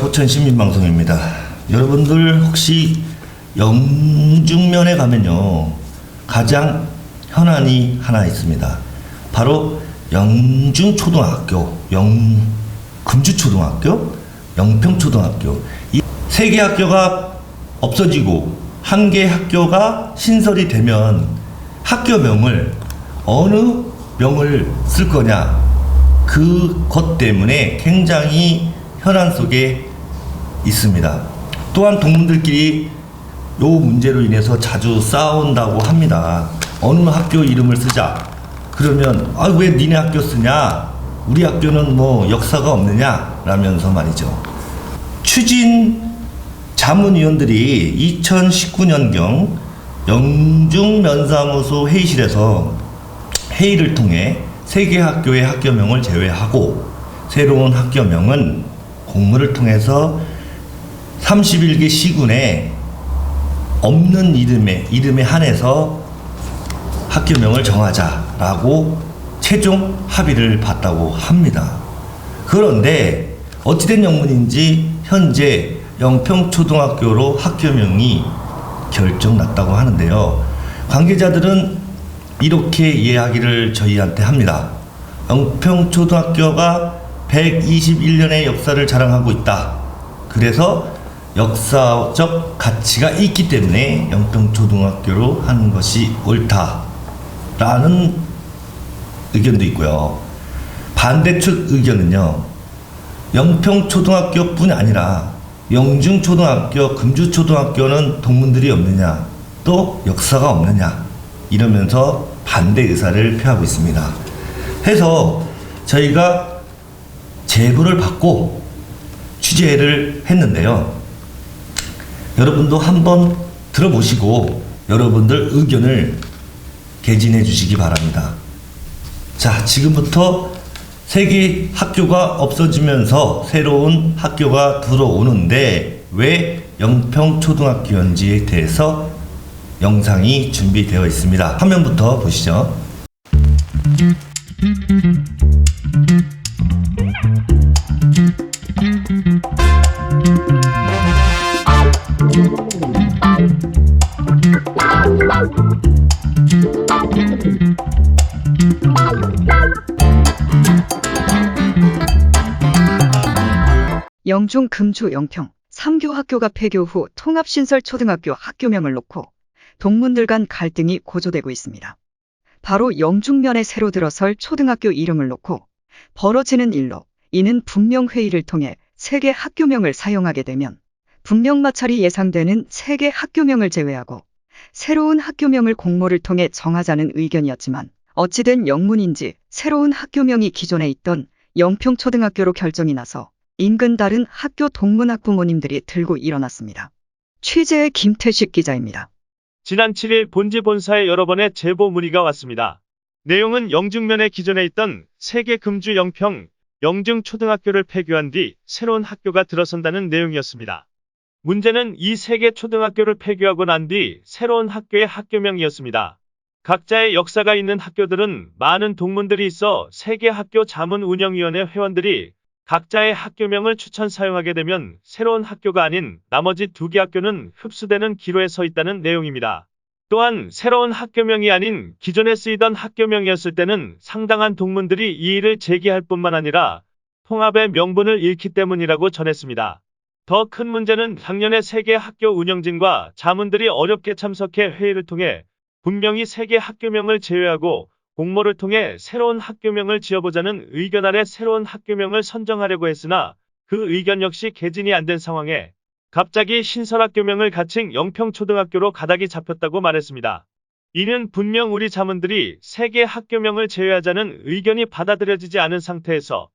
포천시민방송입니다. 여러분들 혹시 영중면에 가면요, 가장 현안이 하나 있습니다. 바로 영중초등학교, 금주초등학교, 영평초등학교, 이 세 개 학교가 없어지고 한 개 학교가 신설이 되면 학교명을 어느 명을 쓸 거냐, 그것 때문에 굉장히 현안 속에 있습니다. 또한 동문들끼리 요 문제로 인해서 자주 싸운다고 합니다. 어느 학교 이름을 쓰자. 그러면 왜 니네 학교 쓰냐? 우리 학교는 뭐 역사가 없느냐? 라면서 말이죠. 추진 자문위원들이 2019년경 영중면사무소 회의실에서 회의를 통해 세 개 학교의 학교명을 제외하고 새로운 학교명은 공모를 통해서 31개 시군에 없는 이름에 한해서 학교명을 정하자라고 최종 합의를 봤다고 합니다. 그런데 어찌된 영문인지 현재 영평초등학교로 학교명이 결정났다고 하는데요. 관계자들은 이렇게 이야기를 저희한테 합니다. 영평초등학교가 121년의 역사를 자랑하고 있다. 그래서 역사적 가치가 있기 때문에 영평초등학교로 하는 것이 옳다라는 의견도 있고요. 반대측 의견은요, 영평초등학교뿐 아니라 영중초등학교, 금주초등학교는 동문들이 없느냐, 또 역사가 없느냐, 이러면서 반대 의사를 표하고 있습니다. 해서 저희가 제보를 받고 취재를 했는데요. 여러분도 한번 들어보시고 여러분들 의견을 개진해 주시기 바랍니다. 자, 지금부터 세 개 학교가 없어지면서 새로운 학교가 들어오는데 왜 영평초등학교인지에 대해서 영상이 준비되어 있습니다. 화면부터 보시죠. 영중, 금주, 영평 3교 학교가 폐교 후 통합신설 초등학교 학교명을 놓고 동문들 간 갈등이 고조되고 있습니다. 바로 영중면에 새로 들어설 초등학교 이름을 놓고 벌어지는 일로 이는 분명회의를 통해 세 개 학교명을 사용하게 되면 분명마찰이 예상되는 세 개 학교명을 제외하고 새로운 학교명을 공모를 통해 정하자는 의견이었지만 어찌된 영문인지 새로운 학교명이 기존에 있던 영평초등학교로 결정이 나서 인근 다른 학교 동문 학부모님들이 들고 일어났습니다. 취재의 김태식 기자입니다. 지난 7일 본지 본사에 여러 번의 제보 문의가 왔습니다. 내용은 영중면에 기존에 있던 세계 금주 영평, 영중초등학교를 폐교한 뒤 새로운 학교가 들어선다는 내용이었습니다. 문제는 이 세 개 초등학교를 폐교하고 난 뒤 새로운 학교의 학교명이었습니다. 각자의 역사가 있는 학교들은 많은 동문들이 있어 세 개 학교 자문운영위원회 회원들이 각자의 학교명을 추천 사용하게 되면 새로운 학교가 아닌 나머지 두 개 학교는 흡수되는 기로에 서 있다는 내용입니다. 또한 새로운 학교명이 아닌 기존에 쓰이던 학교명이었을 때는 상당한 동문들이 이의를 제기할 뿐만 아니라 통합의 명분을 잃기 때문이라고 전했습니다. 더 큰 문제는 작년에 세 개 학교 운영진과 자문들이 어렵게 참석해 회의를 통해 분명히 세 개 학교명을 제외하고 공모를 통해 새로운 학교명을 지어보자는 의견 아래 새로운 학교명을 선정하려고 했으나 그 의견 역시 개진이 안 된 상황에 갑자기 신설학교명을 갖춘 영평초등학교로 가닥이 잡혔다고 말했습니다. 이는 분명 우리 자문들이 세 개 학교명을 제외하자는 의견이 받아들여지지 않은 상태에서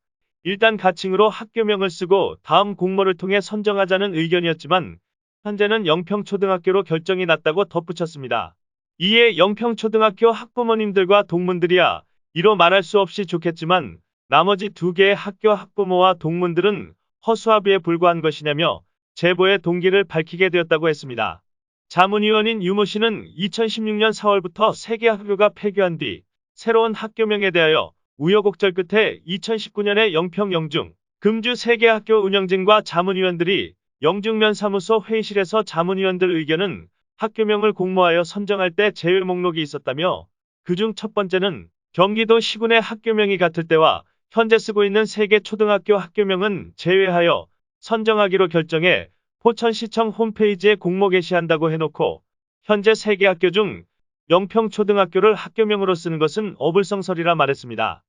일단 가칭으로 학교명을 쓰고 다음 공모를 통해 선정하자는 의견이었지만 현재는 영평초등학교로 결정이 났다고 덧붙였습니다. 이에 영평초등학교 학부모님들과 동문들이야 이로 말할 수 없이 좋겠지만 나머지 두 개의 학교 학부모와 동문들은 허수아비에 불과한 것이냐며 제보의 동기를 밝히게 되었다고 했습니다. 자문위원인 유모 씨는 2016년 4월부터 세 개 학교가 폐교한 뒤 새로운 학교명에 대하여 우여곡절 끝에 2019년에 영평 영중, 금주 세계학교 운영진과 자문위원들이 영중면 사무소 회의실에서 자문위원들 의견은 학교명을 공모하여 선정할 때 제외 목록이 있었다며 그중 첫 번째는 경기도 시군의 학교명이 같을 때와 현재 쓰고 있는 세계 초등학교 학교명은 제외하여 선정하기로 결정해 포천시청 홈페이지에 공모 게시한다고 해놓고 현재 세개 학교 중 영평초등학교를 학교명으로 쓰는 것은 어불성설이라 말했습니다.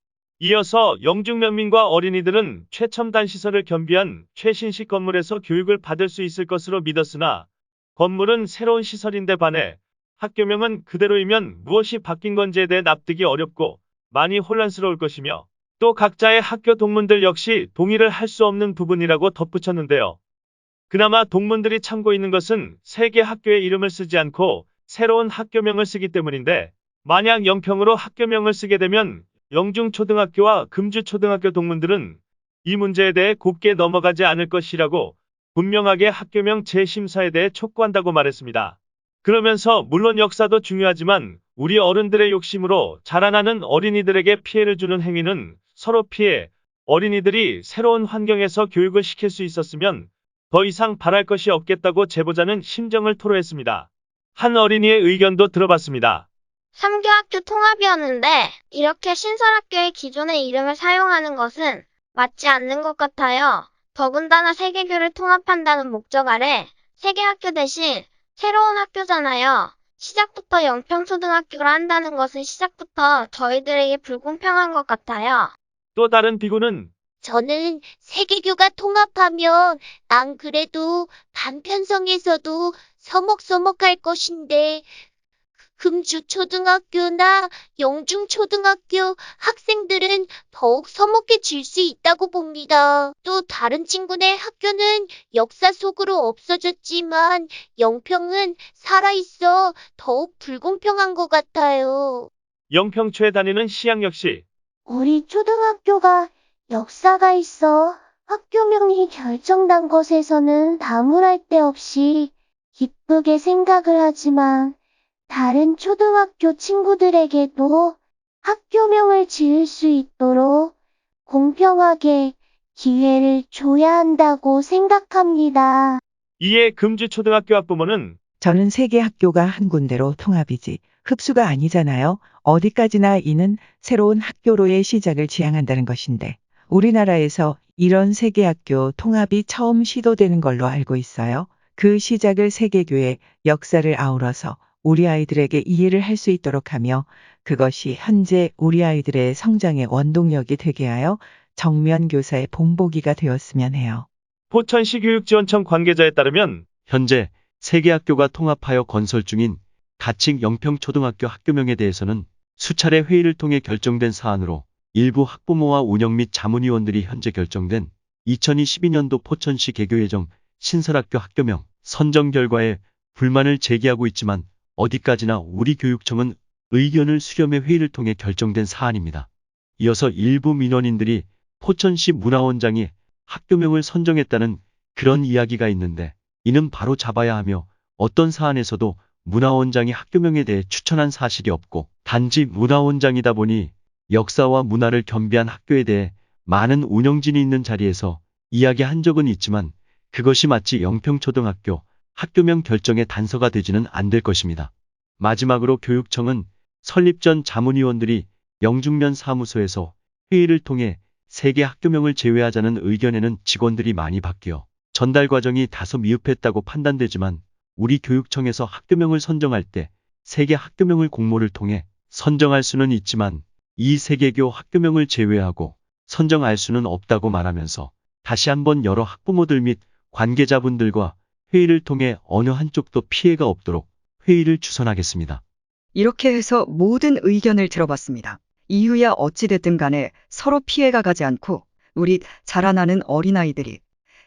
이어서 영중면민과 어린이들은 최첨단 시설을 겸비한 최신식 건물에서 교육을 받을 수 있을 것으로 믿었으나 건물은 새로운 시설인데 반해 학교명은 그대로이면 무엇이 바뀐 건지에 대해 납득이 어렵고 많이 혼란스러울 것이며 또 각자의 학교 동문들 역시 동의를 할 수 없는 부분이라고 덧붙였는데요. 그나마 동문들이 참고 있는 것은 세개 학교의 이름을 쓰지 않고 새로운 학교명을 쓰기 때문인데 만약 영평으로 학교명을 쓰게 되면 영중초등학교와 금주초등학교 동문들은 이 문제에 대해 곱게 넘어가지 않을 것이라고 분명하게 학교명 재심사에 대해 촉구한다고 말했습니다. 그러면서 물론 역사도 중요하지만 우리 어른들의 욕심으로 자라나는 어린이들에게 피해를 주는 행위는 서로 피해 어린이들이 새로운 환경에서 교육을 시킬 수 있었으면 더 이상 바랄 것이 없겠다고 제보자는 심정을 토로했습니다. 한 어린이의 의견도 들어봤습니다. 3교 학교 통합이었는데 이렇게 신설학교의 기존의 이름을 사용하는 것은 맞지 않는 것 같아요. 더군다나 세계교를 통합한다는 목적 아래 세계학교 대신 새로운 학교잖아요. 시작부터 영평초등학교를 한다는 것은 시작부터 저희들에게 불공평한 것 같아요. 또 다른 비구는 저는 세계교가 통합하면 안 그래도 반편성에서도 서먹서먹할 것인데 금주초등학교나 영중초등학교 학생들은 더욱 서먹해질 수 있다고 봅니다. 또 다른 친구네 학교는 역사 속으로 없어졌지만 영평은 살아있어 더욱 불공평한 것 같아요. 영평초에 다니는 시양 역시 우리 초등학교가 역사가 있어 학교명이 결정난 것에서는 나무랄 데 없이 기쁘게 생각을 하지만 다른 초등학교 친구들에게도 학교명을 지을 수 있도록 공평하게 기회를 줘야 한다고 생각합니다. 이에 금주초등학교 학부모는 저는 세개 학교가 한 군데로 통합이지 흡수가 아니잖아요. 어디까지나 이는 새로운 학교로의 시작을 지향한다는 것인데 우리나라에서 이런 세개 학교 통합이 처음 시도되는 걸로 알고 있어요. 그 시작을 세계교의 역사를 아우러서 우리 아이들에게 이해를 할 수 있도록 하며 그것이 현재 우리 아이들의 성장의 원동력이 되게 하여 정면 교사의 본보기가 되었으면 해요. 포천시 교육지원청 관계자에 따르면 현재 세개 학교가 통합하여 건설 중인 가칭 영평초등학교 학교명에 대해서는 수차례 회의를 통해 결정된 사안으로 일부 학부모와 운영 및 자문위원들이 현재 결정된 2022년도 포천시 개교예정 신설학교 학교명 선정 결과에 불만을 제기하고 있지만 어디까지나 우리 교육청은 의견을 수렴해 회의를 통해 결정된 사안입니다. 이어서 일부 민원인들이 포천시 문화원장이 학교명을 선정했다는 그런 이야기가 있는데 이는 바로 잡아야 하며 어떤 사안에서도 문화원장이 학교명에 대해 추천한 사실이 없고 단지 문화원장이다 보니 역사와 문화를 겸비한 학교에 대해 많은 운영진이 있는 자리에서 이야기한 적은 있지만 그것이 마치 영평초등학교 학교명 결정의 단서가 되지는 않을 것입니다. 마지막으로 교육청은 설립 전 자문위원들이 영중면 사무소에서 회의를 통해 세개 학교명을 제외하자는 의견에는 직원들이 많이 바뀌어 전달 과정이 다소 미흡했다고 판단되지만 우리 교육청에서 학교명을 선정할 때 세개 학교명을 공모를 통해 선정할 수는 있지만 이 세계교 학교명을 제외하고 선정할 수는 없다고 말하면서 다시 한번 여러 학부모들 및 관계자분들과 회의를 통해 어느 한쪽도 피해가 없도록 회의를 주선하겠습니다. 이렇게 해서 모든 의견을 들어봤습니다. 이유야 어찌됐든 간에 서로 피해가 가지 않고 우리 자라나는 어린아이들이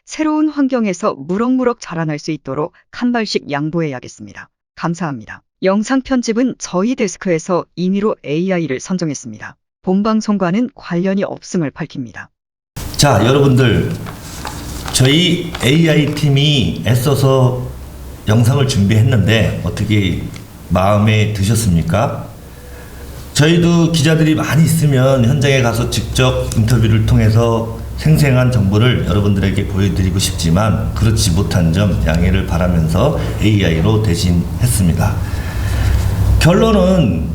새로운 환경에서 무럭무럭 자라날 수 있도록 한 발씩 양보해야겠습니다. 감사합니다. 영상 편집은 저희 데스크에서 임의로 AI를 선정했습니다. 본방송과는 관련이 없음을 밝힙니다. 자, 여러분들, 저희 AI팀이 애써서 영상을 준비했는데 어떻게 마음에 드셨습니까? 저희도 기자들이 많이 있으면 현장에 가서 직접 인터뷰를 통해서 생생한 정보를 여러분들에게 보여드리고 싶지만 그렇지 못한 점 양해를 바라면서 AI로 대신했습니다. 결론은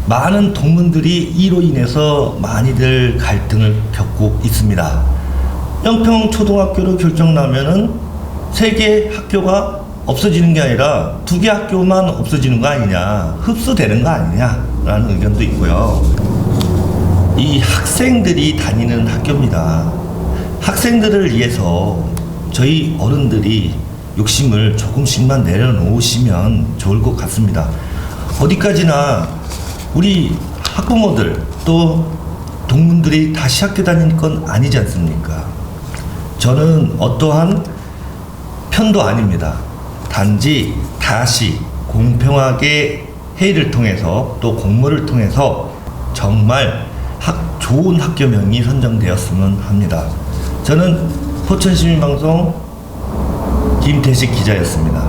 많은 동문들이 이로 인해서 많이들 갈등을 겪고 있습니다. 영평초등학교로 결정나면은 3개 학교가 없어지는 게 아니라 2개 학교만 없어지는 거 아니냐, 흡수되는 거 아니냐라는 의견도 있고요. 이 학생들이 다니는 학교입니다. 학생들을 위해서 저희 어른들이 욕심을 조금씩만 내려놓으시면 좋을 것 같습니다. 어디까지나 우리 학부모들 또 동문들이 다시 학교 다니는 건 아니지 않습니까? 저는 어떠한 편도 아닙니다. 단지 다시 공평하게 회의를 통해서 또 공모를 통해서 정말 좋은 학교명이 선정되었으면 합니다. 저는 포천시민방송 김태식 기자였습니다.